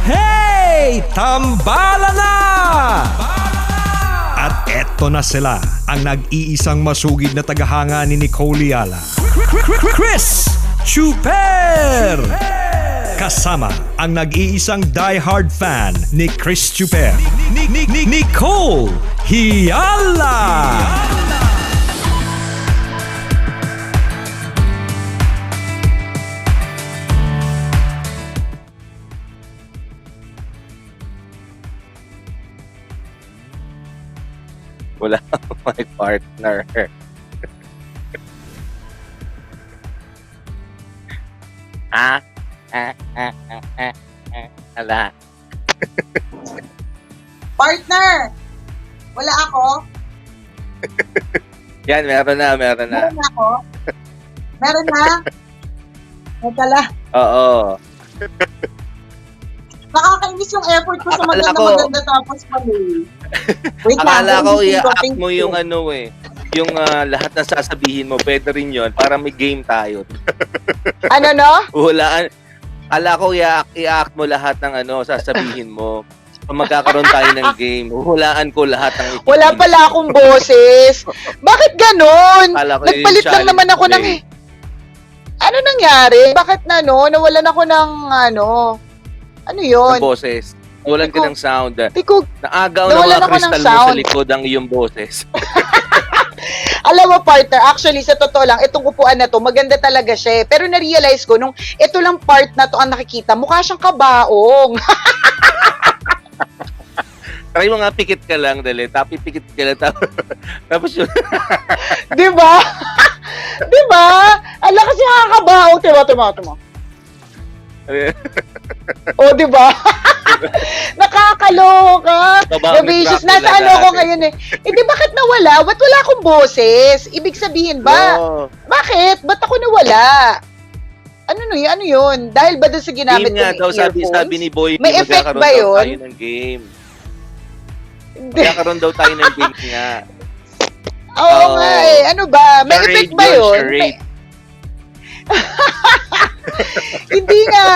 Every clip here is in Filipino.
Hey! Tambala na! At eto na sila, ang nag-iisang masugid na tagahanga ni Nicole Yala. Chris Chuper! Kasama ang nag-iisang die-hard fan ni Chris Chuper, Nicole Yala! Wala my partner. Ala. Partner! Wala ako? Yan, meron na. Meron ako? Meron na? Nagkala. Oo. Nakakainis yung effort ko sa maganda tapos mali. Wait Akala ko lang, i-act mo yung ano yung lahat na sasabihin mo, pwede rin yun, para may game tayo. Ano no? Hulaan. Akala ko i-act mo lahat ng sasabihin mo. Magkakaroon tayo ng game. Hulaan ko lahat ng Wala pala akong boses. Bakit ganon? Akala ko Nagpalit yung lang naman ako ng... challenge Ano nangyari? Bakit nawalan ako ng ano yun? ng boses. Nawalan ka ng sound. Tiko, Naagaw ng Nawalan mga ako ng kristal mo sa sound. likod ang iyong boses. alam mo partner, actually sa totoo lang, itong upuan na to, maganda talaga siya eh. Pero na-realize ko, nung ito lang part na to ang nakikita, mukha siyang kabaong. Try mo nga, pikit ka lang, dali. Pikit ka lang. Tapos yun. Di ba? Di ba? Ala kasi nakakabaong. Timo. O, di ba? Nakakaloka. Kabaong Nabisius. ni Dracula Nasa ano ko dati. ngayon eh. Di bakit nawala? Ba't wala akong boses? Ibig sabihin ba? Oo. Bakit? Ba't ako nawala? Ano yun? Dahil ba doon sa ginamit Game nga ko daw, ng earphones? sabi ni Boy, May effect magkakaroon ba daw yun? tayo ng game. Magkakaroon daw tayo ng game nga. Oo Oo. nga eh. Ano ba? May Charade effect ba yun, yun? charade. Hindi nga.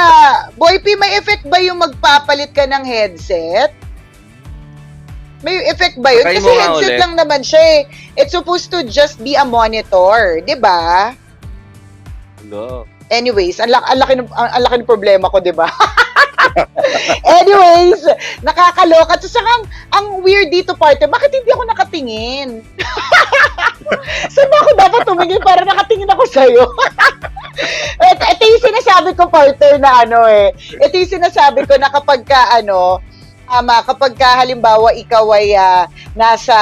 Boy P, may effect ba yung magpapalit ka ng headset? May effect ba yun? Try Kasi mo nga headset ulit. lang naman siya eh. It's supposed to just be a monitor. 'Di ba? Hello. Anyways, ang laki ng problema ko, 'di ba? Anyways, nakakaloka. Tapos ang weird dito, partner, bakit hindi ako nakatingin? Saan ba ako dapat tumingin para nakatingin ako sa'yo? Ito yung sinasabi ko, partner, na ito yung sinasabi ko na kapag ka, kapag ka, halimbawa, ikaw ay nasa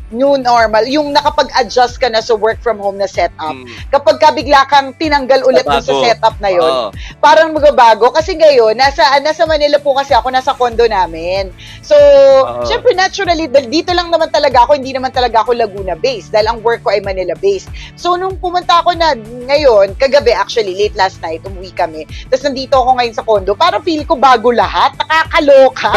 new normal, yung nakapag-adjust ka na sa work from home na setup. Kapag ka bigla kang tinanggal ulit dun sa Bago. setup na yun, Oo. parang magbabago. Kasi ngayon, nasa Manila po kasi ako, nasa condo namin. So, syempre naturally, dito lang naman talaga ako, hindi naman talaga ako Laguna-based dahil ang work ko ay Manila-based. So, nung pumunta ako na ngayon, kagabi actually, late last night, umuwi kami. Tapos nandito ako ngayon sa condo, parang feel ko bago lahat, nakakaloka.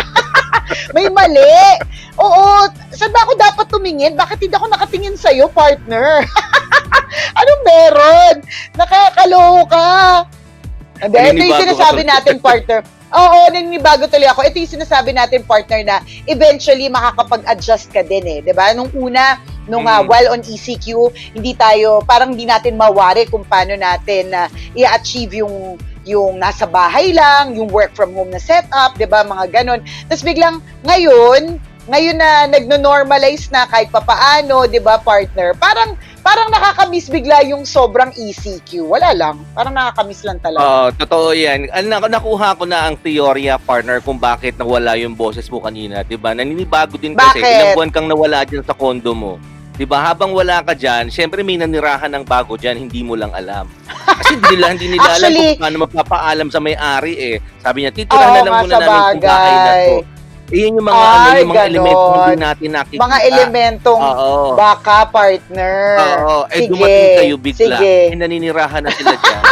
May mali. Oo, saan ba ako dapat tumingin? Bakit hindi ako nakatingin sa'yo, partner? Anong meron? Nakakaloka. Ito yung Naninibago sinasabi ka. natin, partner. Oo, naninibago tuloy ako. Ito yung sinasabi natin, partner, na eventually makakapag-adjust ka din eh. 'Di ba? Nung una, while on ECQ, parang hindi natin mawari kung paano natin i-achieve yung nasa bahay lang, yung work from home na setup, 'di ba? Mga ganon. Tapos biglang ngayon na nagno-normalize na kahit papaano, 'di ba, partner? Parang nakakamiss bigla yung sobrang ECQ. Wala lang. Parang nakakamiss lang talaga. Totoo yan. Nakuha ko na ang teorya, partner, kung bakit nawala yung boses mo kanina. Diba? Naninibago din kasi. Bakit? Ilang buwan kang nawala dyan sa condo mo. Diba? Habang wala ka dyan, syempre may nanirahan ng bago dyan, hindi mo lang alam. Kasi hindi nila alam Actually, kung paano magpapaalam sa may-ari eh. Sabi niya, titira na lang nga, muna sa namin itong bahay na to. Iyan yung mga, yung mga ganon. elemento hindi natin nakikita. Mga elementong Oo. baka, partner. Oo. Sige, Dumating kayo bigla. sige. Naninirahan na sila dyan.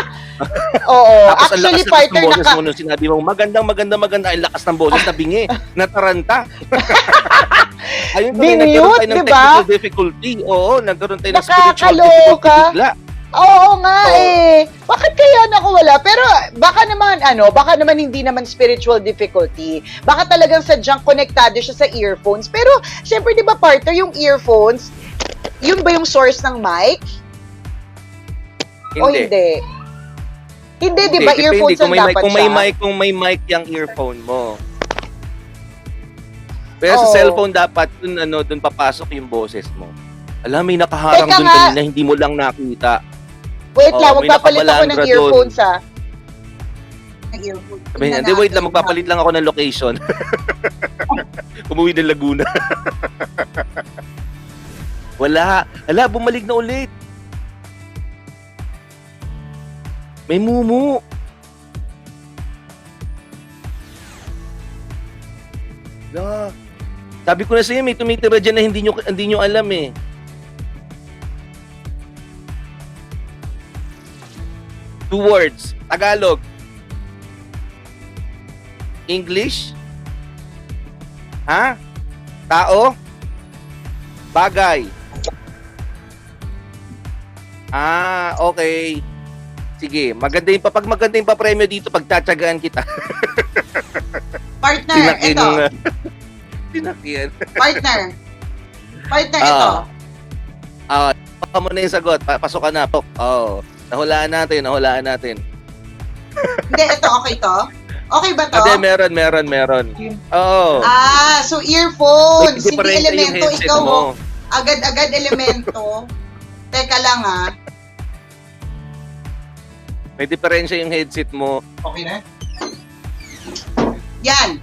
Oo. Tapos ang Actually, lakas ng partner, boses mo nung sinabi mo, maganda, ay lakas ng boses na bingi, nataranta. Ayun tuloy, nagkaroon Binute, tayo ng di ba? technical difficulty. Oo, nagkaroon tayo ng spiritual Nakakaloka. difficulty bigla. Oo nga Oo. eh. Bakit kaya wala? Pero baka naman hindi naman spiritual difficulty. Baka talagang sadyang konektado siya sa earphones. Pero, syempre, di ba, partner, yung earphones, yun ba yung source ng mic? O hindi? Hindi, di ba, Depende. earphones ang dapat Kung may mic yung earphone mo. Pero sa Oo. cellphone dapat dun papasok yung boses mo. Alam, may nakaharang Teka dun nga. kanina, hindi mo lang nakita. Wait lang, may magpapalit ako ng nakabalandra earphones Ng earphone. Sabi niya, hindi, wait lang, magpapalit lang ako ng location. Umuwi ng Laguna. Wala. Ala, bumalik na ulit. May mumu. La. Sabi ko na sa inyo, may tumitira dyan na hindi nyo alam eh. Two words. Tagalog. English? Ha? Tao? Bagay? Okay. Sige, pag maganda yung papremyo dito, pagtatsagaan kita. Partner, ito. Tinakyan. Partner, ito. Baka mo na yung sagot. Pasok ka na. Nahulaan natin. Hindi, ito, okay to? Okay ba to? Hindi, meron. Oo. So earphones, May hindi diferensya yung elemento, headset ikaw, mo. agad-agad elemento. Teka lang ha. May diferensya yung headset mo. Okay na? Yan.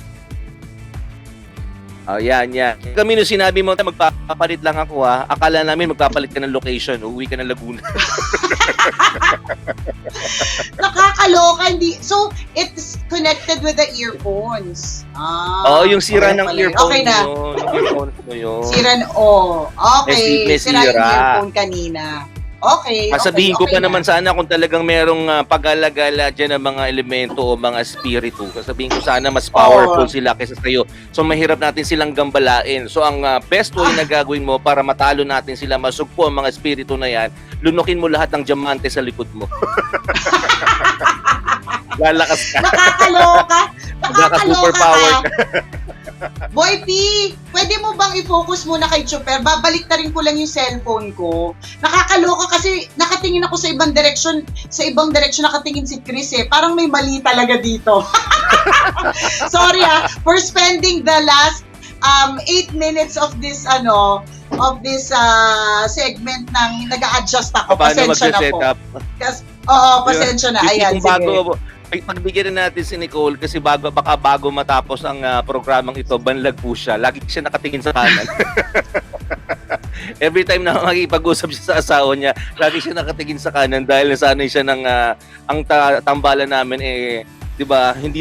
Yan. Kami nung sinabi mo, magpapalit lang ako ha. Akala namin magpapalit ka ng location. Uuwi ka ng Laguna. Nakakaloka, hindi. So, it's connected with the earphones. Yung sira okay ng pala. earphone Okay na. mo. Yung earphones mo yun. Sira, okay. May Sira yung sira. earphone kanina. Okay. Sabihin ko pa na. naman sana kung talagang merong pag-alagala dyan ng mga elemento o mga spirito. Sabihin ko sana mas powerful sila kaysa sa'yo. So mahirap natin silang gambalain. So ang best way na gagawin mo para matalo natin sila, masugpo ang mga spirito na yan, lunukin mo lahat ng diamante sa likod mo. Lalakas ka. Nakakaloka. Superpower ka. Boy P, pwede mo bang i-focus muna kay Chuper? Babalik na rin ko lang yung cellphone ko. Nakakaloka kasi nakatingin ako sa ibang direction. Sa ibang direction nakatingin si Chris eh. Parang may mali talaga dito. Sorry for spending the last 8 minutes of this segment nang nag-a-adjust ako. Paano Pasensya na po. mag-set up? Pasensya na. Ayan, Kung sige. pagbigyan na natin si Nicole kasi baka bago matapos ang programang ito, banlag po siya. Lagi siya nakatingin sa kanan. Every time na makipag-usap siya sa asawa niya, lagi siya nakatingin sa kanan dahil nasanay siya ng ang tambalan namin 'di ba? Hindi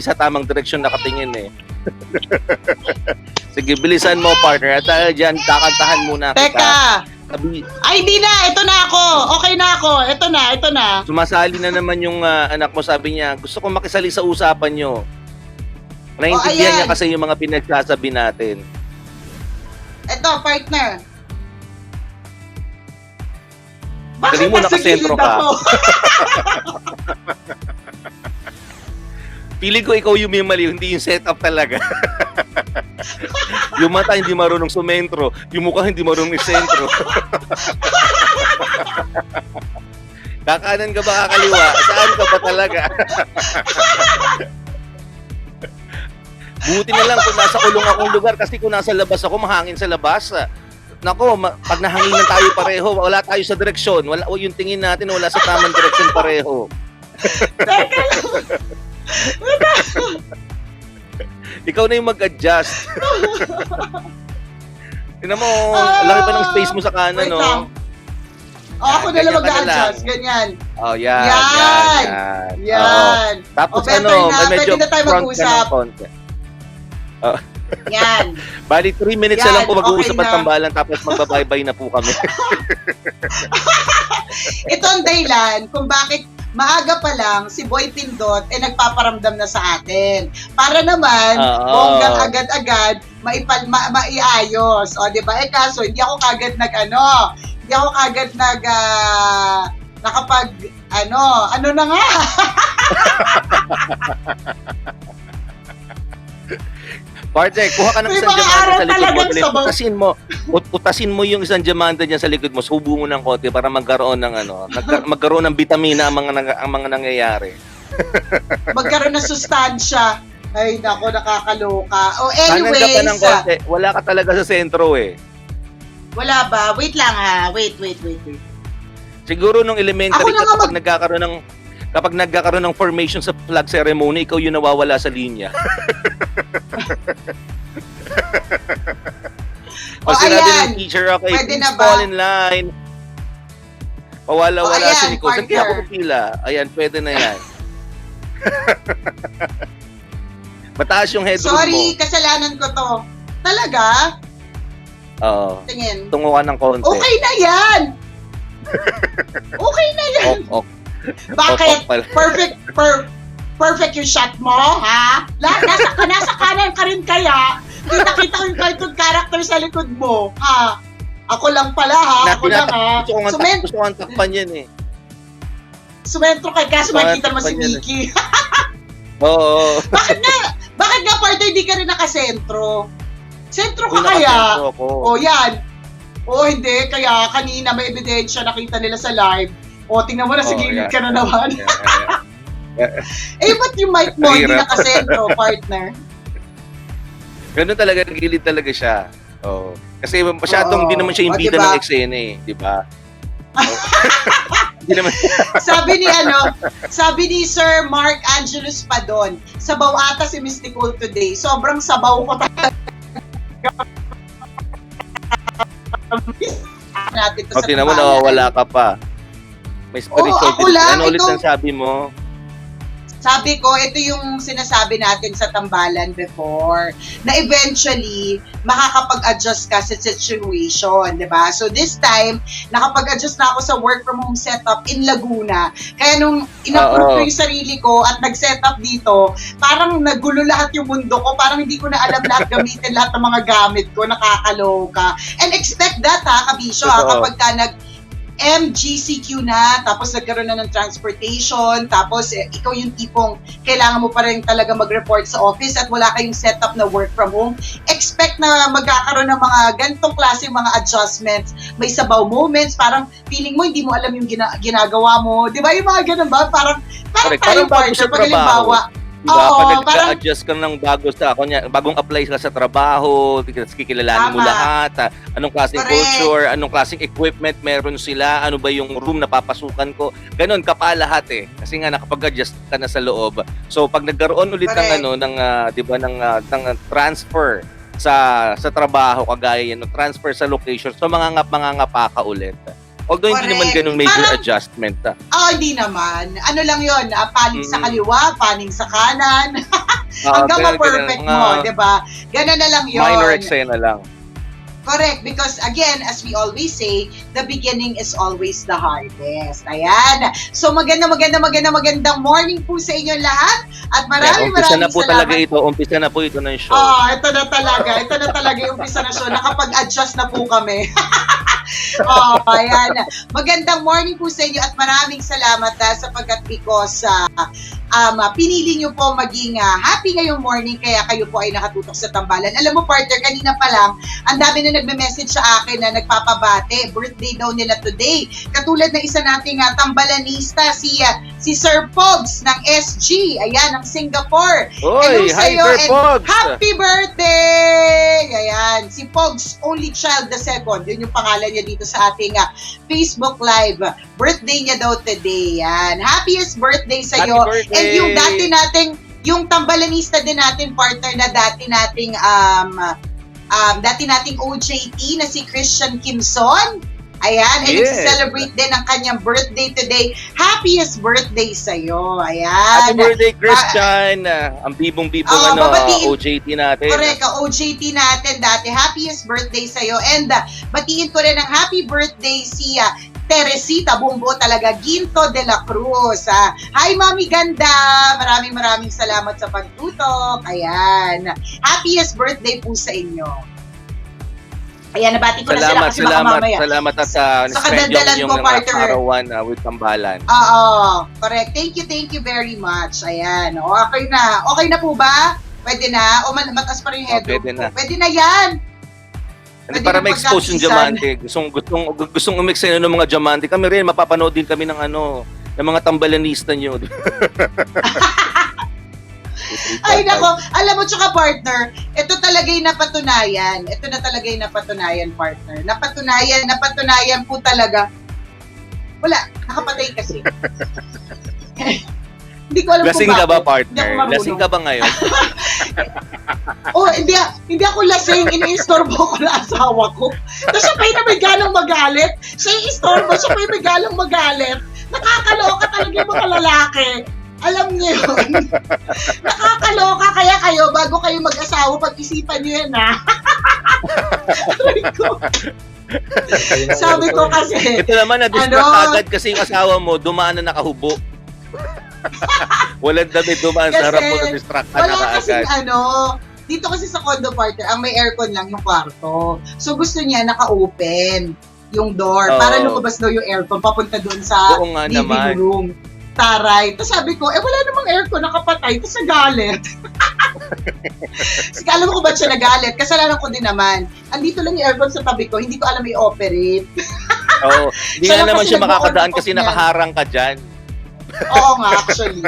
sa tamang direksyon nakatingin eh. Sige, bilisan mo partner. At diyan kakantahan muna kita. Teka! Ay, hindi na! Ito na ako! Okay na ako! Ito na! Sumasali na naman yung anak mo, sabi niya, gusto kong makisali sa usapan nyo. Naintindihan niya kasi yung mga pinagsasabi natin. Ito, partner. Galing mo, nakasentro ka. Pili ko ikaw yung may mali, hindi yung setup talaga. Yung mata hindi marunong sumentro, yung mukha hindi marunong isentro. Kakanan ka ba kakaliwa? Saan ka ba talaga? Buti na lang kung nasa kulong akong lugar kasi kung nasa labas ako, mahangin sa labas. Nako, pag nahanginan tayo pareho, wala tayo sa direksyon. Yung tingin natin wala sa tamang direksyon pareho. Ikaw na yung mag-adjust. Tingnan mo, laki pa ng space mo sa kanan, Wait no? lang. Ako na lang Ganyan ka na mag-adjust. lang. Ganyan. Yan. Yan. Tapos better na. medyo Pwede na tayo front ka mag-usap. ng konti. Yan. Bali, 3 minutes Yan, na lang po mag-uusap okay at na. tambalan tapos magbabaybay na po kami. Ito ang dahilan kung bakit maaga pa lang si Boy Pindot nagpaparamdam na sa atin. Para naman, bonggang agad-agad, maiayos. O, di ba? Kaso, hindi ako kagad Di ako kagad nakapag, ano na nga. Partner, kuha ka ng May isang mga diamante araw sa likod mo. talagang Dali, sabaw. utasin mo yung isang diamante dyan sa likod mo. Subo mo ng konti para magkaroon ng magkaroon ng bitamina ang mga nangyayari. Magkaroon ng sustansya. Ay, nako, nakakaloka. Oh, Kanan ka pa ng anyways. konti. Wala ka talaga sa sentro eh. Wala ba? Wait lang ha. Wait. Siguro nung elementary Ako na nga kapag nagkakaroon ng formation sa flag ceremony, ikaw yung nawawala sa linya. Pag sinabi ayan. ng teacher, okay, Pwede please na ba? fall in line. Pawala-wala ayan, si Nico. Saan kaya partner. ako pila? Ayan, pwede na yan. Mataas yung headroom Sorry, mo. kasalanan ko to. Talaga? Oo. Tingin. Tungo ka ng konti. Okay na yan! Okay na yan! Ok. Bakit? pala. Perfect yung shot mo, ha? Nasa kanan ka rin kaya. Kita-kita ko yung cartoon character sa likod mo, ha? Ako lang pala, ha? Ako lang, ha? Gusto ko ang takpan yan eh. Sumentro kay kaso Gusto ko makita mo si takpan yan eh. Mickey. Oo. Bakit nga, partner, hindi ka rin nakasentro? Sentro ka Uy, kaya? nakasentro ako. O, yan. O, hindi. Kaya kanina may ebidensya nakita nila sa live. O, tingnan mo na, sige, yeah. ka na naman. Yeah. Eh, ba't yung mic mo hindi Hirap. nakasentro, partner? Ganun talaga, gilid talaga siya. Oo. Kasi masyadong hindi naman siya yung O, bida diba? ng eksena eh, di ba? Hindi naman. Sabi ni Sir Mark Angelus Padon, sabaw ata si Miss Nicole today. Sobrang sabaw ko talaga. Natin to O, sa tinan mo, tambalan. nawawala ka pa. May spiritual. ako lang, Ano ulit ito- ang sabi mo? Sabi ko, ito yung sinasabi natin sa tambalan before, na eventually, makakapag-adjust ka sa situation, di ba? So this time, nakapag-adjust na ako sa work from home setup in Laguna. Kaya nung in-approve ko yung sarili ko at nag-setup dito, parang nagulo lahat yung mundo ko. Parang hindi ko na alam lahat gamitin lahat ng mga gamit ko. Nakakaloka. And expect that, ha, Kabisyo, ha, Oo. kapag ka MGCQ na, tapos nagkaroon na ng transportation, tapos ikaw yung tipong kailangan mo pa rin talaga mag-report sa office at wala kayong setup na work from home, expect na magkakaroon ng mga ganitong klase mga adjustments. May sabaw moments, parang feeling mo hindi mo alam yung ginagawa mo. Di ba yung mga ganun ba? Parang Correct. tayo Parang bago partner, sa pag halimbawa, Diba? Oo, Pag nag-adjust ka ng bagong apply ka sa trabaho, kikilalanin mo Tama. lahat, anong klaseng Correct. culture, anong klaseng equipment meron sila, ano ba yung room na papasukan ko. Ganon ka pa lahat eh. Kasi nga nakapag-adjust ka na sa loob. So pag nagkaroon ulit Correct. ng transfer sa trabaho kagaya yan, transfer sa location, so mangangapa ka ulit. Although hindi naman Correct. ganun major Parang- adjustment. hindi naman. Ano lang yun, panig sa kaliwa, panig sa kanan, Ah, hanggang ganun, ma-perfect ganun, mo, di ba? Ganun na lang yun. Minor eksena lang. Correct, because again, as we always say, the beginning is always the hardest. Ayan. So magandang morning po sa inyo lahat at maraming Umpisa na salamat. po talaga ito. Umpisa na po ito ng show. Ito na talaga yung umpisa na show. Nakapag-adjust na po kami. Ayan. Magandang morning po sa inyo at maraming salamat sapagkat because pinili nyo po maging happy ngayong morning kaya kayo po ay nakatutok sa tambalan. Alam mo partner, kanina pa lang, ang dami na nagme-message sa akin na nagpapabate. Birthday daw nila today. Katulad ng isa nating tambalanista, si Sir Pogs ng SG. Ayan, ng Singapore. Hello Oy, hi sa'yo Sir and Pogs! Happy birthday! Ayan, si Pogs Only Child the Second. Yun yung pangalan niya dito sa ating Facebook Live. Birthday niya daw today. Yan. Happiest birthday sa'yo. Happy birthday! And yung dati nating, yung tambalanista din natin, partner, na dati nating OJT na si Christian Kimson. Ayan, and Yes. celebrate din ang kanyang birthday today. Happiest birthday sa'yo. Happy Ayan. birthday, Christian! Ang bibong-bibong babatiin- OJT natin. Correct, OJT natin dati. Happiest birthday sa'yo. And batiin ko rin ang happy birthday si Teresita, buong buo talaga, Ginto de la Cruz. Hi, Mami Ganda! Maraming salamat sa pagtutok. Ayan. Happiest birthday po sa inyo. Ayan, nabati ko na sila kasi baka mamaya. Salamat at sa spend kadaldalan yung ko, partner. arawan with Tambalan. Oo, correct. Thank you very much. Ayan, okay na. Okay na po ba? Pwede na? O mataas pa rin yung headroom pwede ko? na. Pwede na yan! Hindi, Pwede para na ma-expose yung pagkakasisan. diamante. Gustong umix ng mga diamante. Kami rin, mapapanood din kami ng mga tambalanista nyo. Ay, nako. Alam mo, tsaka partner, ito talaga yung napatunayan. Ito na talaga yung napatunayan, partner. Napatunayan po talaga. Wala, nakapatay kasi. Hindi ko alam Lasing kung ka ba, bakit. Hindi ako partner? marunong. Lasing ka ba ngayon? Hindi ako lasing. Ini-istorbo ko na asawa ko. Tapos siya pa yung may galang magalit. Siya yung istorbo, siya pa yung may galang magalit. Nakakaloka talaga yung mga lalaki. Alam niyo yun. Nakakaloka, kaya kayo, bago kayo mag-asawa, pag-isipan niyo yan, ha? Sabi ko kasi, Ito naman, na-distract agad kasi yung asawa mo, dumaan na nakahubo. Walang damit, dumaan sa harap mo, na-distract ka na wala kasing kaagad. dito kasi sa condo partner, ang may aircon lang yung kwarto. So gusto niya naka-open yung door para lumabas daw yung aircon papunta doon sa Oo nga living naman. room. Taray. Tapos sabi ko, wala namang aircon, nakapatay. Tapos nagalit. Sige, alam mo kung ba't siya nagalit? Kasalanan ko din naman. Andito lang yung aircon sa tabi ko, hindi ko alam i-operate. Oo. Hindi Siya nga lang naman kasi siya makakadaan nag-on kasi off niyan. nakaharang ka dyan. Oo nga, actually.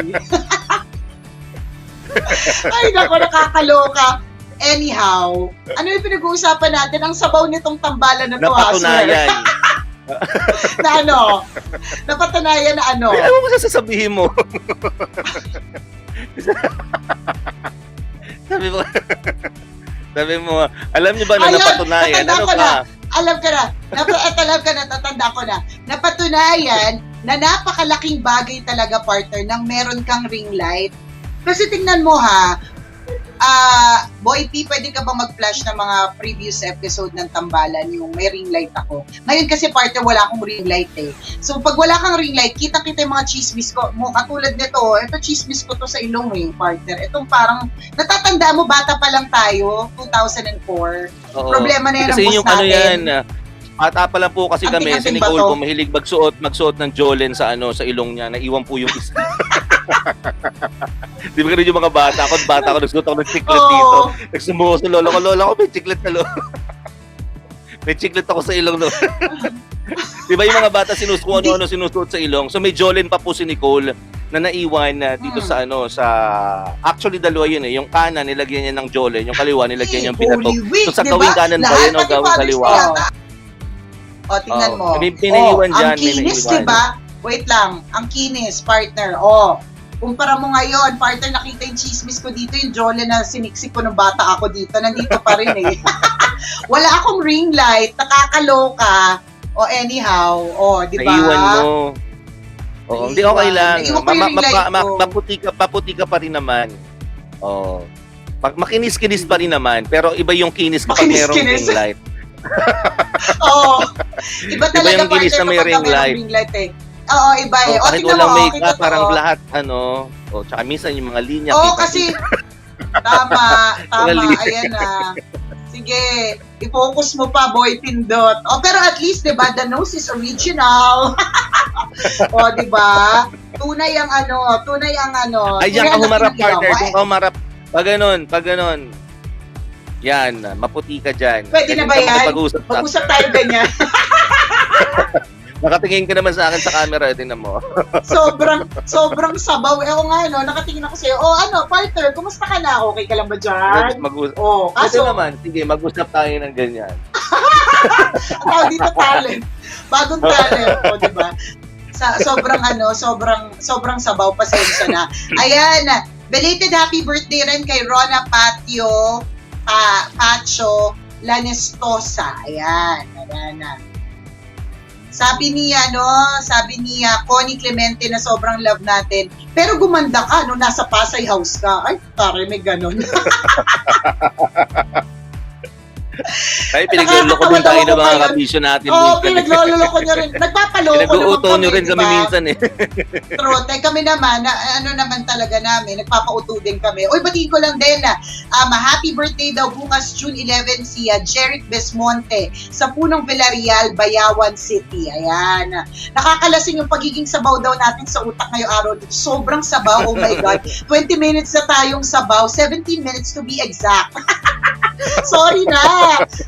Ay, nako, nakakaloka. Anyhow, ano yung pinag-uusapan natin? Ang sabaw nitong tambalan na to, ha, sir? Napatunayan. Na napatunayan na ano? Ay, ano mo sasabihin mo? sabi mo, alam niyo ba na Ayun, napatunayan? natanda Ano ko ka? na. Alam ka na, tatanda ko na. Napatunayan na napakalaking bagay talaga, partner, nang meron kang ring light. Kasi tingnan mo ha, Boy P, pwede ka ba mag-flash ng mga previous episode ng Tambalan yung may ring light ako? Ngayon kasi partner, wala akong ring light eh. So pag wala kang ring light, kita-kita yung mga chismis ko. Katulad nito, ito chismis ko to sa ilong eh, partner. Itong parang, natatanda mo, bata pa lang tayo, 2004. Oo. Problema na yan Kasi ang boss yung ano natin. yan, bata pa lang po kasi Ang kami, si tingting Nicole bato. po, mahilig magsuot ng Jolen sa ilong niya, naiwan po yung isa. Di ba ganun yung mga bata ako? Bata ako, nagsuot ako ng chiclet dito. Nagsumuko sa lola ko, may chiclet na may chiclet ako sa ilong no. Di ba yung mga bata kung ano-ano sinusuot sa ilong? So may Jolen pa po si Nicole na naiwan dito sa actually dalawa yun eh. Yung kanan nilagyan niya ng Jolen, yung kaliwa nilagyan niya ng pinatok. Holy Week, So sa diba? gawing kanan ba Lahat yun o pati gawing Father's kaliwa? Day yata. O, tingnan mo. May naiwan dyan, ang may kinis, naiwan. diba? Wait lang, ang kinis, partner. Kumpara mo ngayon, partner, nakita yung chismis ko dito, yung Jolene na siniksik ko nung bata ako dito, nandito pa rin eh. Wala akong ring light, nakakaloka. Anyhow, di ba? Naiwan mo. Oo, hindi okay lang. Naiwan ko yung ring light ko. Maputi ka pa rin naman. Oo. Makinis-kinis pa rin naman, pero iba yung kinis kapag merong Makinis-kinis. ring light. Iba talaga, yung kinis na may partner, ring kapag light. ring light eh. Oo, iba eh. Kahit Tingnan walang mo, makeup, kita parang to. lahat, tsaka minsan yung mga linya. Oo, kita- kasi, tama, Mali. ayan na. Sige, i-focus mo pa, Boy Pindot. Pero at least, di ba, the nose is original. Di ba? Tunay ang Ay, yan ka humarap, tunay ang partner. ilaw. Kung ka humarap, pag ganun. Yan, maputi ka dyan. Pwede na ba Ganyan ka yan? makipag-usap ka. Mag-usap tayo ganyan. Nakatingin ka naman sa akin sa camera, tingnan mo. sobrang sabaw. Nakatingin ako sa'yo. Partner, kumusta ka na? Okay ka lang ba dyan? Mag-usap. Kaso, Kasi naman, sige, mag-usap tayo ng ganyan. tawag dito talent. Bagong talent, di ba? Sobrang sabaw, pasensya na. Ayan, belated happy birthday rin kay Rona Pacho Lanestosa. Ayan na. Sabi niya Connie Clemente na sobrang love natin. Pero gumanda ka nung nasa Pasay House ka. Ay, tare, may ganun. Ay, pinagloloko din tayo ng mga kabisyo natin. Oo, pinagloloko nyo rin. Nagpapaloko Pinag-uuto naman nyo rin kami diba? minsan eh. True. Kami naman, ano naman talaga namin, nagpapauto din kami. Uy, batiin ko lang din na happy birthday daw bukas June 11 si Jeric Besmonte sa Punong Villarreal, Bayawan City. Ayan. Nakakalasing yung pagiging sabaw daw natin sa utak ngayong araw. Sobrang sabaw, oh my God. 20 minutes na tayong sabaw, 17 minutes to be exact. Sorry na.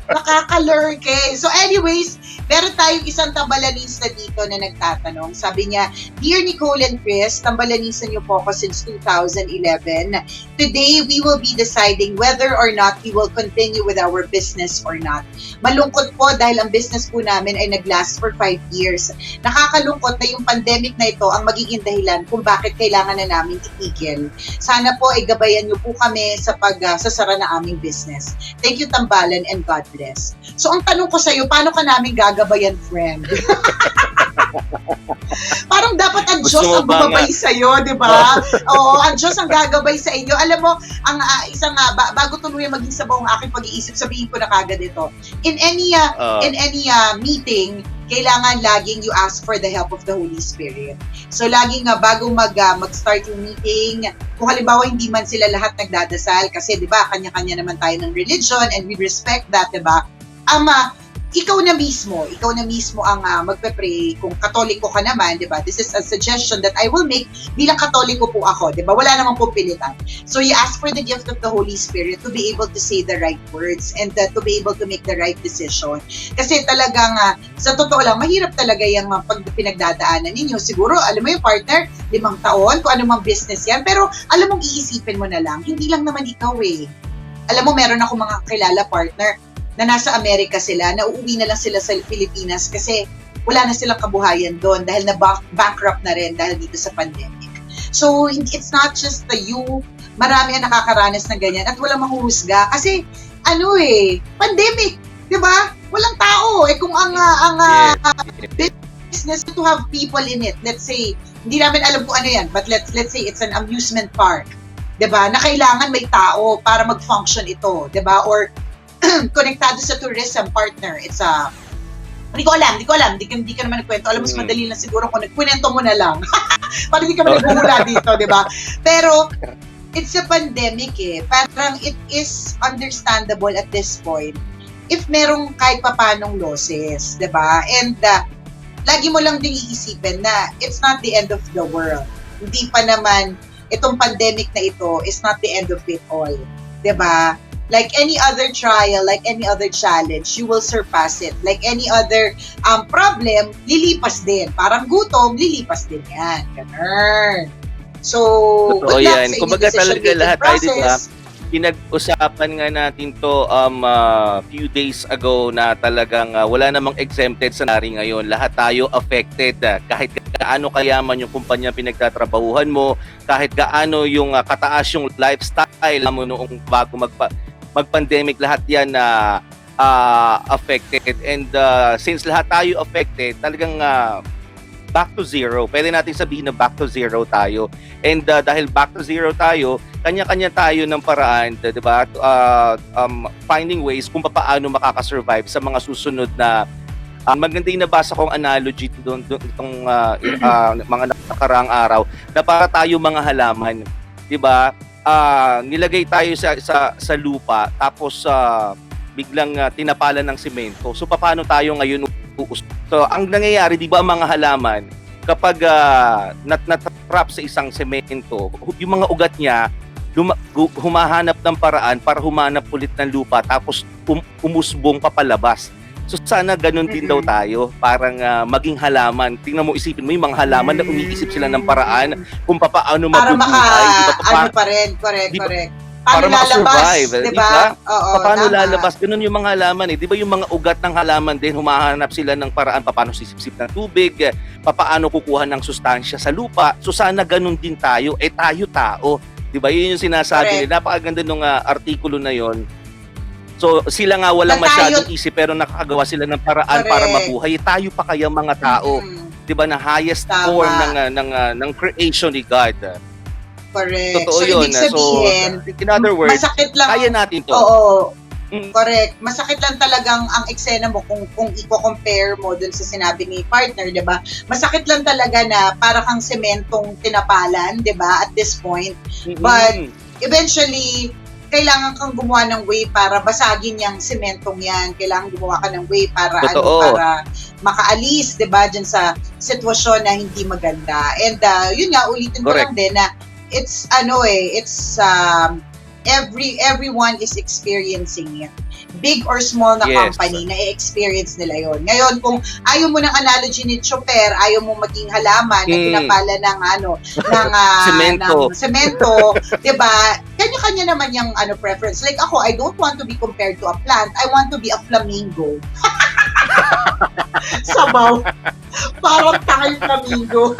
Nakaka-lurk eh. So anyways, meron tayong isang tambalanista dito na nagtatanong. Sabi niya, Dear Nicole and Chris, tambalanista niyo po ako since 2011. Today, we will be deciding whether or not we will continue with our business or not. Malungkot po dahil ang business po namin ay nag-last for 5 years. Nakakalungkot na yung pandemic na ito ang magiging dahilan kung bakit kailangan na namin itigil. Sana po ay gabayan niyo po kami sa pagsasara na aming business. Thank you, Tambalan, and God bless. So, ang tanong ko sa'yo, paano ka namin gagabayan, friend? Parang dapat ang Diyos ang bumabay sa'yo, di ba? Oo, ang Diyos ang gagabay sa inyo. Alam mo, ang bago tuluyan maging sabaw ang aking pag-iisip, sabihin ko na kagad ito. In any meeting, kailangan laging you ask for the help of the Holy Spirit. So, laging bago mag-start yung meeting, kung halimbawa hindi man sila lahat nagdadasal, kasi di ba, kanya-kanya naman tayo ng religion and we respect that, di ba? Ikaw na mismo ang magpe-pray. Kung Katoliko ka naman, di ba? This is a suggestion that I will make bilang Katoliko po ako, di ba? Wala namang po pilitan. So you ask for the gift of the Holy Spirit to be able to say the right words and to be able to make the right decision. Kasi talagang, sa totoo lang, mahirap talaga yung pag pinagdadaanan ninyo. Siguro, alam mo yung partner, 5 taon, kung ano mang business yan. Pero alam mong iisipin mo na lang, hindi lang naman ikaw eh. Alam mo, meron ako mga kilala partner na nasa Amerika sila, nauuwi na lang sila sa Pilipinas kasi wala na silang kabuhayan doon dahil na-bankrupt na rin dahil dito sa pandemic. So, it's not just you, marami ang nakakaranas ng ganyan at walang mahuhusga kasi, pandemic, di ba? Walang tao. Kung ang business to have people in it, let's say, hindi namin alam kung ano yan, but let's say it's an amusement park, di ba? Na kailangan may tao para mag-function ito, di ba? Or konektado sa tourism partner. It's hindi ko alam. Hindi ka naman nagkwento. Alam mo, mas madali lang siguro kung nagkwento mo na lang. Parang hindi ka naman nagmumula dito, di ba? Pero, it's a pandemic eh. Parang it is understandable at this point if merong kahit papanong losses, di ba? And, lagi mo lang din iisipin na it's not the end of the world. Hindi pa naman, itong pandemic na ito is not the end of it all. Di ba? Like any other trial, like any other challenge, you will surpass it. Like any other problem, lilipas din. Parang gutom, lilipas din yan. Ganun. So, totoo yan. Kumbaga talaga lahat tayo, di ba? Pinag-usapan nga natin to few days ago na talagang wala namang exempted sa nari ngayon. Lahat tayo affected. Kahit gaano kayaman yung kumpanya pinagtatrabahuhan mo, kahit gaano yung kataas yung lifestyle mo noong bago mag-pandemic, lahat yan na affected. And since lahat tayo affected, talagang back to zero. Pwede natin sabihin na back to zero tayo. And dahil back to zero tayo, kanya-kanya tayo ng paraan, 'di ba? Finding ways kung paano makaka-survive sa mga susunod na maganda yung nabasa kong analogy doon itong mga nakaraang araw na para tayo mga halaman, 'di ba? Nilagay tayo sa lupa tapos biglang tinapalan ng semento. So paano tayo ngayon uusok? So ang nangyayari, 'di ba, ang mga halaman kapag nat-trap sa isang semento, yung mga ugat niya humahanap ng paraan para humanap ulit ng lupa tapos umusbong papalabas. So sana ganun din daw tayo, parang maging halaman. Tingnan mo, isipin mo yung mga halaman na umiisip sila ng paraan kung paano mabubuhay. Ano pa rin, correct. Para makasurvive, diba? Paano lalabas? Ganun yung mga halaman eh. Di ba yung mga ugat ng halaman din, humahanap sila ng paraan paano sisipsip ng tubig, paano kukuha ng sustansya sa lupa. So sana ganun din tayo. Tayo tao. Di ba? Yun yung sinasabi nila. Napakaganda nung artikulo na yon. So sila nga walang masyadong isip pero nakakagawa sila ng paraan para mabuhay. Tayo pa kaya mga tao, 'di ba, na highest form ng creation ni God. Correct. Totoo so yun. Ibig sabihin, so in other words, masakit lang. kaya natin 'to. Oo. Correct. Masakit lang talagang ang eksena mo kung i-compare mo dun sa sinabi ni partner, 'di ba? Masakit lang talaga na para kang sementong tinapalan, 'di ba? At this point. But eventually, kailangan kang gumawa ng way para basagin yung sementong yan. Kailangan gumawa ka ng way para para makaalis, 'di ba, diyan sa sitwasyon na hindi maganda. And yun nga, ulitin ko lang din na it's everyone is experiencing it. Big or small na company, na-experience nila yon. Ngayon, kung ayaw mo ng analogy ni Chopper, ayaw mo maging halaman na pinapala ng semento, 'di ba? Kanya-kanya naman yung preference. Like ako, I don't want to be compared to a plant. I want to be a flamingo. Sabaw. Parang tangay flamingo.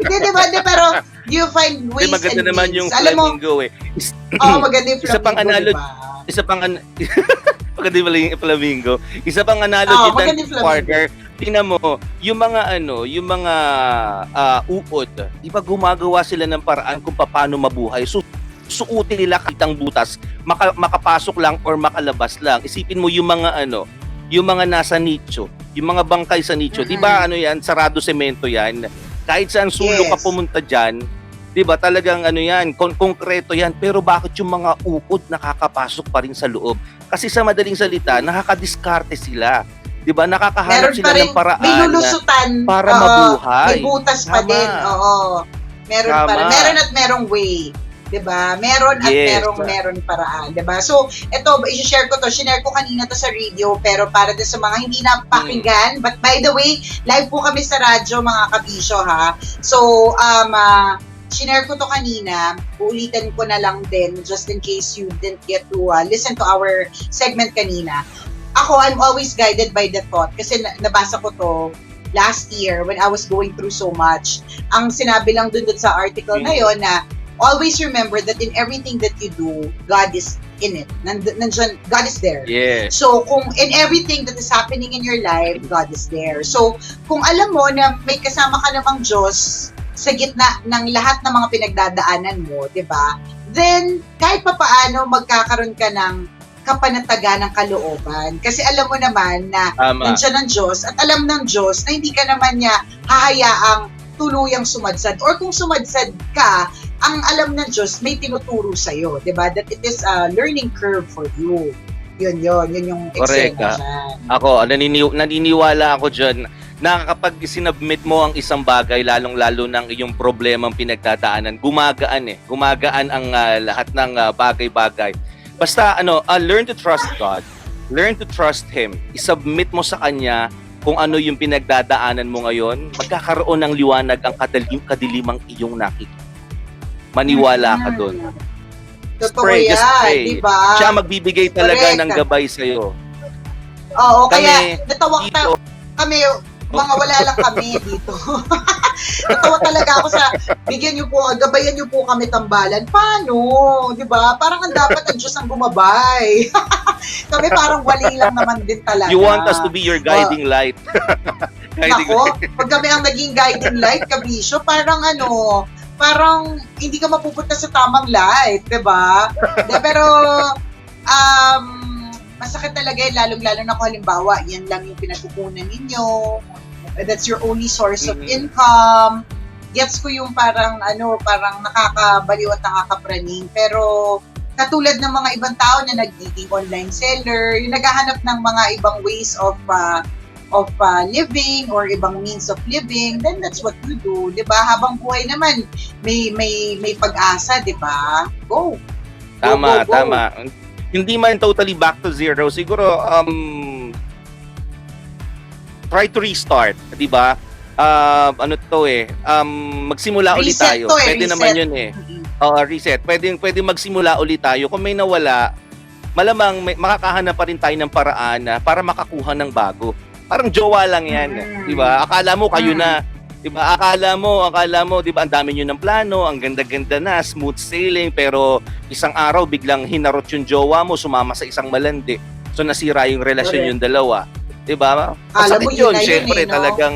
Hindi, diba? Pero you find ways maganda and naman means. yung Alam mo, flamingo eh. maganda yung flamingo, maganda yung flamingo. Isa pang analogy ng partner. Tingnan mo, yung mga uod, di ba gumagawa sila ng paraan kung paano mabuhay. Suotin nila kitang butas, makapasok lang or makalabas lang. Isipin mo yung mga nasa nicho, yung mga bangkay sa nicho, di ba yan, sarado semento yan. Kahit saan sulok ka pumunta dyan, di ba talagang yan, konkreto yan. Pero bakit yung mga uod nakakapasok pa rin sa loob? Kasi sa madaling salita, nakakadiskarte sila. Di ba? Nakakahanap sila ng paraan may lulusutan, para mabuhay. May butas pa din. Oo. Meron pa rin. Meron at merong way. 'Di ba? Meron at meron paraan, 'di ba? So, ito i-share ko to. Shinare ko kanina to sa radio, pero para din sa mga hindi napakinggan. But by the way, live po kami sa radyo, mga kabisyo, ha. So, shinare ko to kanina. Uulitin ko na lang din just in case you didn't get to listen to our segment kanina. Ako, I'm always guided by the thought kasi nabasa ko to last year when I was going through so much. Ang sinabi lang dun sa article na yun na always remember that in everything that you do, God is in it. Nandyan, God is there. Yes. So, kung in everything that is happening in your life, God is there. So, kung alam mo na may kasama ka namang Diyos sa gitna ng lahat ng mga pinagdadaanan mo, di ba? Then, kahit papaano magkakaroon ka ng kapanatagan ng kalooban. Kasi alam mo naman na nandiyan ang Diyos at alam ng Diyos na hindi ka naman niya hahayaang tuluyang sumadsad. Or kung sumadsad ka, ang alam ng Diyos may tinuturo sa'yo. Diba? That it is a learning curve for you. Yun yung eksena dyan. Ako, naniniwala ako dyan na kapag sinubmit mo ang isang bagay, lalong-lalo ng iyong problemang pinagdadaanan, gumagaan ang lahat ng bagay-bagay. Basta learn to trust God. Learn to trust Him. I-submit mo sa Kanya kung ano yung pinagdadaanan mo ngayon. Magkakaroon ng liwanag ang kadilimang iyong nakikita. Maniwala ka doon. Totoo yan, diba? Siya magbibigay talaga ng gabay sa'yo. Oo, kaya natawag kami, mga wala lang kami dito. Natawa talaga ako sa gabayan niyo po kami tambalan. Paano? 'Di ba? Parang ang dapat ang Diyos ang gumabay. Kami parang wali lang naman din talaga. You want us to be your guiding light. Nako, pag kami ang naging guiding light, kabisyo, parang hindi ka mapupunta sa tamang light, 'di ba? Pero masakit talaga yun, lalong-lalo na kung halimbawa, yan lang yung pinagkukunan ninyo, that's your only source of income. Gets ko yung parang nakakabaliw at nakakapraning. Pero katulad ng mga ibang tao na nagiging online seller, yung naghahanap ng mga ibang ways of living or ibang means of living, then that's what you do, 'di ba? Habang buhay naman, may pag-asa, 'di ba? Go. Tama. Hindi man totally back to zero, siguro try to restart, 'di ba? Magsimula ulit tayo. Pwede naman 'yun eh. Reset. Pwede magsimula ulit tayo. Kung may nawala, malamang makakahanap pa rin tayo ng paraan para makakuha ng bago. Parang jowa lang 'yan, 'di ba? Akala mo kayo na, 'di ba? Akala mo, 'di ba, ang dami niyo ng plano, ang ganda-ganda na, smooth sailing, pero isang araw biglang hinarot yung jowa mo, sumama sa isang malandi. So nasira yung relasyon yung dalawa. 'Di ba? Alam mo yun, syempre, no? talagang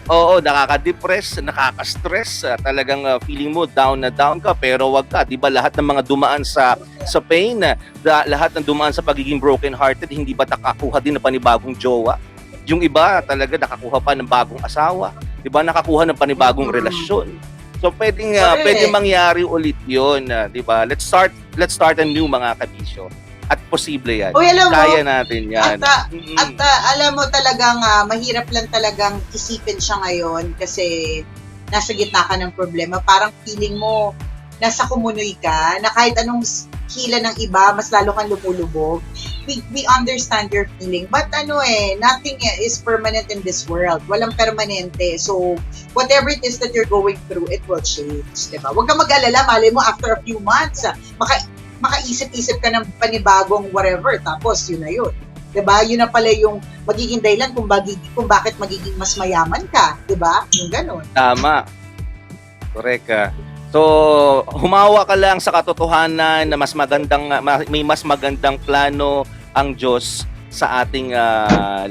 Oo, nakaka-depress, nakaka-stress, talagang feeling mo down na down ka pero wag ka, 'di ba? Lahat ng mga dumaan sa pain, lahat ng dumaan sa pagiging broken hearted, hindi ba nakakuha din ng panibagong jowa? Yung iba talaga nakakuha pa ng bagong asawa, 'di ba? Nakakuha ng panibagong relasyon. So pwedeng mangyari ulit 'yon, 'di ba? Let's start anew mga kabisyo. At posible yan. Uy, alam mo, kaya natin yan. At alam mo talagang mahirap lang talagang isipin siya ngayon kasi nasa gitna ka ng problema. Parang feeling mo nasa kumunoy ka na kahit anong hila ng iba, mas lalo kang lumulubog. We understand your feeling. But nothing is permanent in this world. Walang permanente. So, whatever it is that you're going through, it will change. Diba? Huwag kang mag-alala. Malay mo, after a few months, makaisip-isip ka ng panibagong whatever, tapos yun na yun. 'Di ba? Yun na pala yung magiging dahilan kung bakit magiging mas mayaman ka, 'di ba? Yung ganun. Tama. Correct ka. So, humawa ka lang sa katotohanan na may mas magandang plano ang Diyos sa ating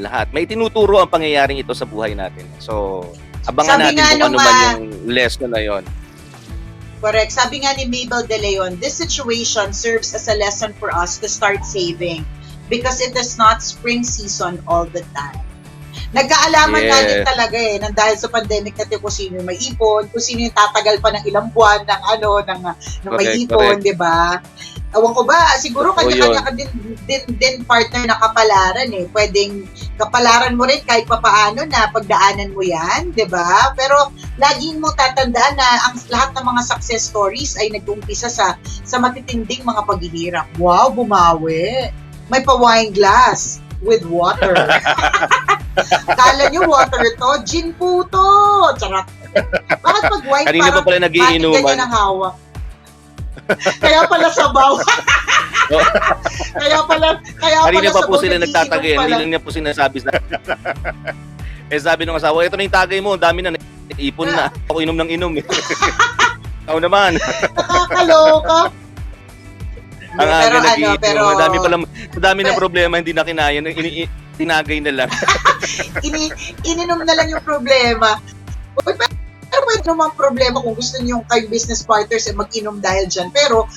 lahat. May tinuturo ang pangyayaring ito sa buhay natin. So, abangan natin kung ano man yung lesson na yon. Correct. Sabi nga ni Mabel De Leon, this situation serves as a lesson for us to start saving because it is not spring season all the time. Nagkaalaman nga din talaga nang dahil sa pandemic natin kung sino yung may ipon, kung sino yung tatagal pa ng ilang buwan ng may ipon, di ba? Ewan ko ba, siguro kanya-kanya ka din partner na kapalaran Pwedeng kapalaran mo rin kahit papaano na pagdaanan mo yan, di ba? Pero laging mo tatandaan na ang lahat ng mga success stories ay nag-umpisa sa matitinding mga paghihirap. Wow, bumawi. May pa-wine glass with water. Kala nyo water to? Gin po to! Charot. Bakit pag wine kanina pa pala nagiinuman? Ganyan ang hawak. Kaya pala sabaw. kaya pala kanina pa po sila nag-iinom nagtatagay. pala. Hindi lang niya po sinasabi sa sabi ng asawa, ito na yung tagay mo, dami na, ipon na. Ako inom ng inom Ako naman. Nakakaloka. Ang aga nag-iinom. Madami na problema, hindi na kinaya. Tinagay na lang. Ininom na lang yung problema. Pero pwede naman problema kung gusto niyo kayong business partners mag-inom dahil dyan. Pero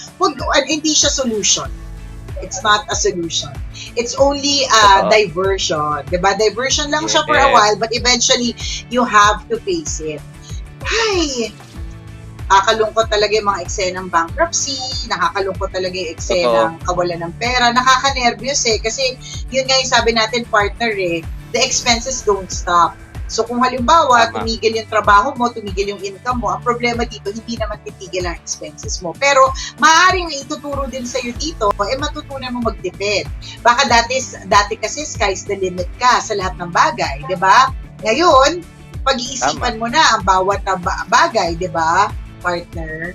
hindi siya solution. It's not a solution. It's only a diversion. Diba? Diversion lang siya for a while, but eventually, you have to face it. Ay! Nakakalungkot talaga yung mga eksenang bankruptcy, nakakalungkot talaga yung eksenang kawalan ng pera, nakaka-nervyos kasi yun nga yung sabi natin partner the expenses don't stop. So kung halimbawa, tumigil yung trabaho mo, tumigil yung income mo, ang problema dito, hindi naman titigil ang expenses mo. Pero maaaring ituturo din sa'yo dito, matutunan mo magtipid. Baka dati kasi sky's the limit ka sa lahat ng bagay, di ba? Ngayon, pag-iisipan mo na ang bawat bagay, di ba, partner?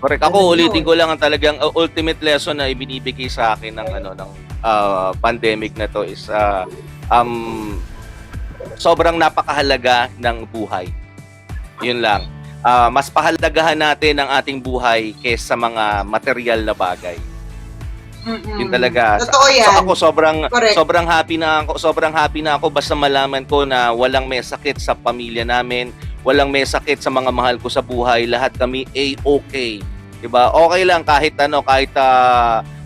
Correct. Ako ulitin ko lang ang talagang ultimate lesson na ibinibigay sa akin ng pandemic na to is sobrang napakahalaga ng buhay. Yun lang. Mas pahalagahan natin ang ating buhay kaysa mga material na bagay. Yun talaga. Totoo yan. So ako sobrang happy na ako basta malaman ko na walang may sakit sa pamilya namin, walang may sakit sa mga mahal ko sa buhay, lahat kami okay. 'Di ba? Okay lang kahit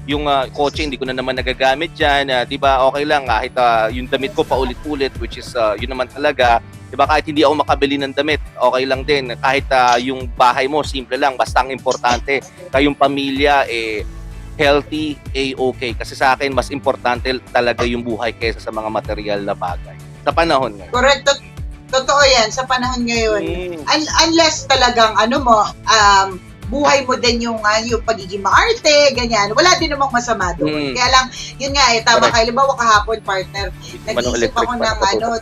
yung kotse hindi ko na naman nagagamit diyan, 'di ba? Okay lang kahit yung damit ko paulit-ulit, which is yun naman talaga, 'di ba? Kahit hindi ako makabili ng damit, okay lang din. Kahit yung bahay mo simple lang, basta ang importante kayong pamilya healthy, okay. Kasi sa akin mas importante talaga yung buhay kaysa sa mga material na bagay. Sa panahon ngayon. Correct. Totoo yan sa panahon ngayon. Unless talagang buhay mo din yung pagiging maarte, ganyan. Wala din namang masama doon. Kaya lang, yun nga tama kayo. Halimbawa kahapon, partner, nag-iisip ako ng tawag doon,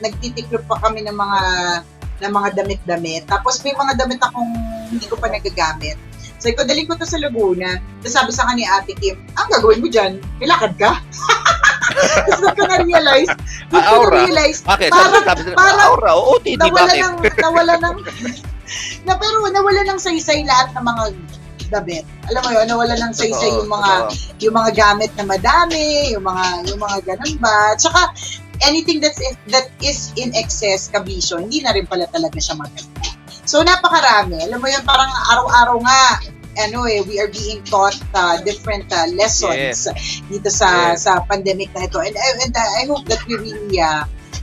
nagtitiklop pa kami ng mga damit-damit. Tapos may mga damit akong hindi ko pa nagagamit. Sabi ko, daling ko to sa Laguna. Tapos sabi sa kanya ni Ate Kim, ang gagawin mo dyan? Ilakad ka? Tapos doon ko na-realize. Okay, para OOTD, bakit? Nawala ng saysay lahat ng mga damit. Alam mo yun, nawala ng saysay yung mga gamit na madami, yung mga ganun ba. Tsaka, anything that is in excess, kabisyo, hindi na rin pala talaga siya maganda. So, napakarami. Alam mo yun, parang araw-araw nga, we are being taught different lessons dito sa pandemic na ito. And I hope that we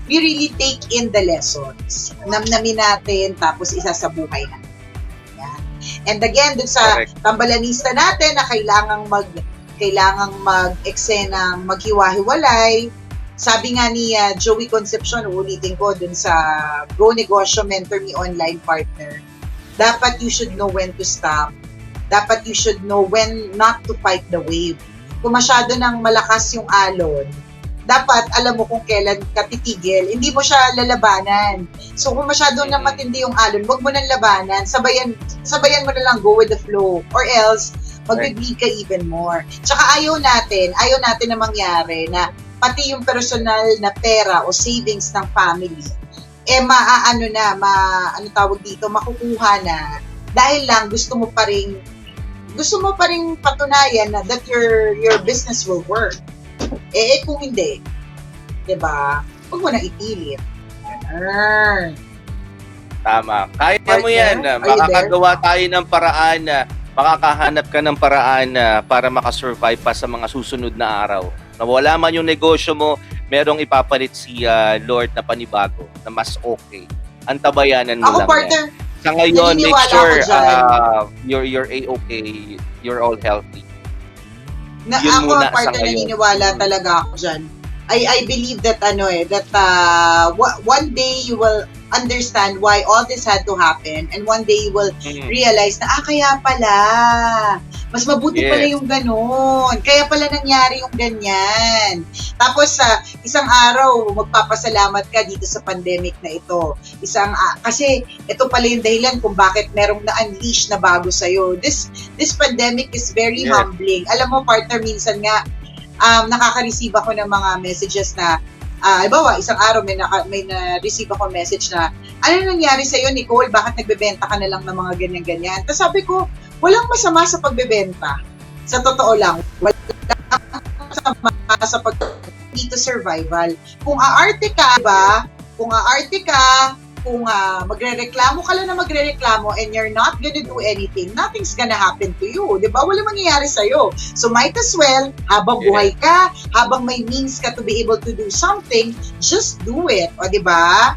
really take in the lessons. Namnamin natin, tapos isa sa buhay natin. Yan. And again, dun sa tambalanista natin na kailangang mag-eksena, maghiwa-hiwalay, sabi nga ni Joey Concepcion, ulitin ko dun sa Go Negosyo Mentor Me Online Partner, dapat you should know when to stop. Dapat you should know when not to fight the wave. Kung masyado nang malakas yung alon, dapat alam mo kung kailan ka titigil. Hindi mo siya lalabanan. So kung masyado nang matindi yung alon, wag mo nang labanan. Sabayan mo na lang, go with the flow. Or else, mag-bleed ka even more. Tsaka ayaw natin na mangyari na pati yung personal na pera o savings ng family, makukuha na dahil lang gusto mo pa ring patunayan na that your business will work. Kung hindi, 'di ba? Huwag mo na ipilit. Tama. Kaya mo yan. Makakagawa tayo ng paraan na makakahanap ka ng paraan para makasurvive pa sa mga susunod na araw. Nawala man yung negosyo mo, merong ipapalit si Lord na panibago na mas okay. Antabayanan mo lang partner, yan. Sa ngayon, make sure you're A-okay, you're all healthy. Yun Ako, muna partner, naniniwala talaga ako dyan. I believe that one day you will understand why all this had to happen, and one day you will realize na kaya pala mas mabuti pala yung ganon, kaya pala nangyari yung ganyan. Tapos isang araw magpapasalamat ka dito sa pandemic na ito. Kasi ito pala yung dahilan kung bakit merong na-unleash na bago sa'yo. This pandemic is very humbling. Alam mo, partner, minsan nga nakaka-receive ako ng mga messages na halimbawa, isang araw may na-receive ako message na, ano nangyari sa'yo, Nicole? Bakit nagbebenta ka na lang ng mga ganyan-ganyan? Tapos sabi ko, walang masama sa pagbebenta. Sa totoo lang, walang masama sa dito survival. Kung aarte ka, diba? Kung magrereklamo ka lang na magrereklamo and you're not gonna do anything, nothing's gonna happen to you. Diba? Walang mangyayari sa'yo. So might as well, habang buhay ka, habang may means ka to be able to do something, just do it. O diba?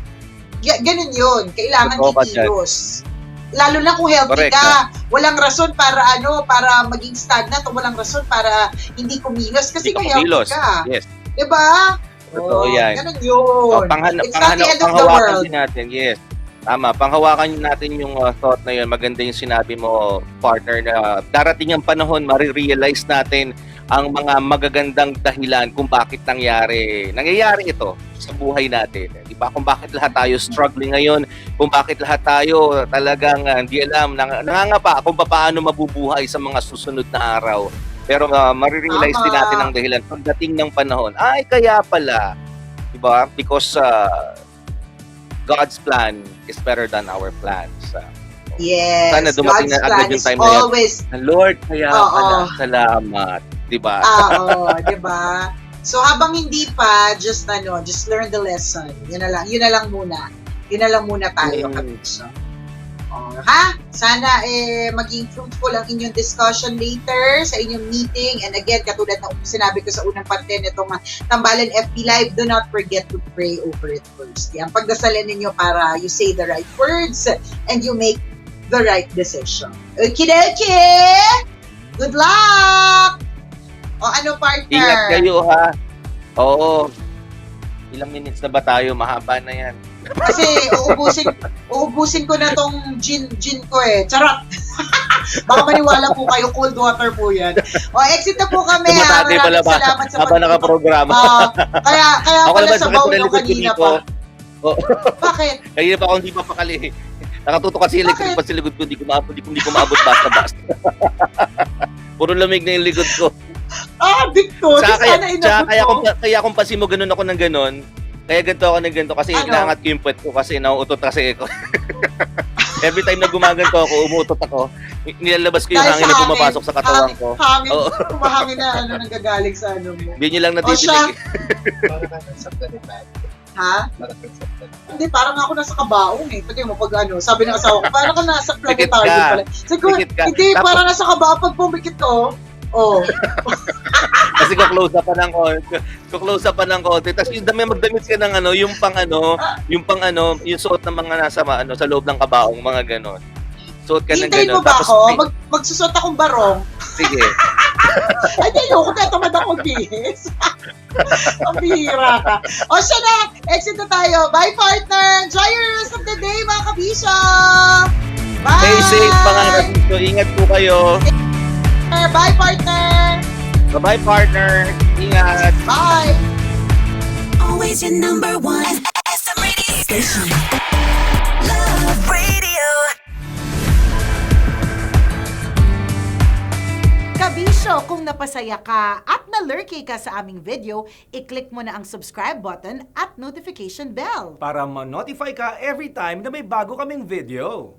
Ganun yun. Kailangan kikilos. Lalo na kung healthy ka. Walang rason para maging stagnant o walang rason para hindi kumilos kasi kung healthy ka. Yes. Diba? Totoo yan. Ganun yun. It's not the end of the world. Natin, yes. Tama. Panghawakan natin yung thought na yun. Maganda yung sinabi mo, partner, na darating ang panahon, marirealize natin ang mga magagandang dahilan kung bakit nangyayari ito sa buhay natin. Diba? Kung bakit lahat tayo struggling ngayon, kung bakit lahat tayo talagang hindi alam, nangangapa kung paano mabubuhay sa mga susunod na araw. Pero marirealize din natin ang dahilan pagdating ng panahon. Kaya pala. Diba? Because God's plan is better than our plans. Yes. Sana dumating na agad yung time na yan. Lord, kaya pala. Salamat. Diba? Oo, diba? So habang hindi pa, just learn the lesson. Yun na lang muna. Yun na lang muna tayo. Sana maging fruitful ang inyong discussion later sa inyong meeting. And again, katulad ng sinabi ko sa unang parte nitong Tambalan FB Live, do not forget to pray over it first. Yan, pagdasalan ninyo para you say the right words and you make the right decision. Okay? Good luck! O ano, partner? Ingat kayo, ha? Oo. Ilang minutes na ba tayo? Mahaba na yan. Kasi uubusin ko na tong gin ko Charot! Baka maniwala po kayo, cold water po yan. Exit na po kami. Maraming salamat sa habang nakaprograma. Kaya pala sa baul yung kanina pa. Bakit? Kanina pa ako hindi mapakali. Nakatuto kasi electric pa sa likod ko, hindi ko maabot basta-basta. Puro lamig na yung likod ko. Dito. Kaya kung pasi mo ganun ako ng ganun, kaya ganito ako ng ganito kasi inaangat ko yung puwet ko kasi nauutot kasi ako. Every time na gumaganto ako, umuutot ako, nilalabas ko yung Dahil hangin sa na hangin. pumapasok sa katawan ko. Hangin, Oo. mahangin na nanggagaling sa ano mo. Hindi nyo lang O siya, nadidinig. ha? Hindi, parang ako nasa kabaong eh. Pwede mo pag ano, sabi ng asawa ko, parang ka nasa planetarium ka. pala. Sabi ko, Pikit ka. hindi, Tapos- parang nasa kabaong pag pumikit ko. Oh. Kasi ko-close up pa ng konti. Ko-close up pa ng konti. Tapos yung magdamit ka ng ano, yung pang ano, yung suot ng mga nasa sa loob ng kabaong, mga ganon. Suot ka ng Hintayin ganon. mo ba Tapos, ako? Magsusot akong barong. sige. Ay, di, ayoko na tamad ako bihis. Ang bihira ka. O siya na, exit na tayo. Bye, partner! Enjoy your rest of the day, mga kabisyo! Bye! Stay safe, mga kabisyo. Ingat po kayo. Bye, partner! Bye-bye, partner. Ingat. Bye! Always your number one. SM Radio Station. Love Radio. Kabisyo, kung napasaya ka at na-lurky ka sa aming video, i-click mo na ang subscribe button at notification bell. Para ma-notify ka every time na may bago kaming video.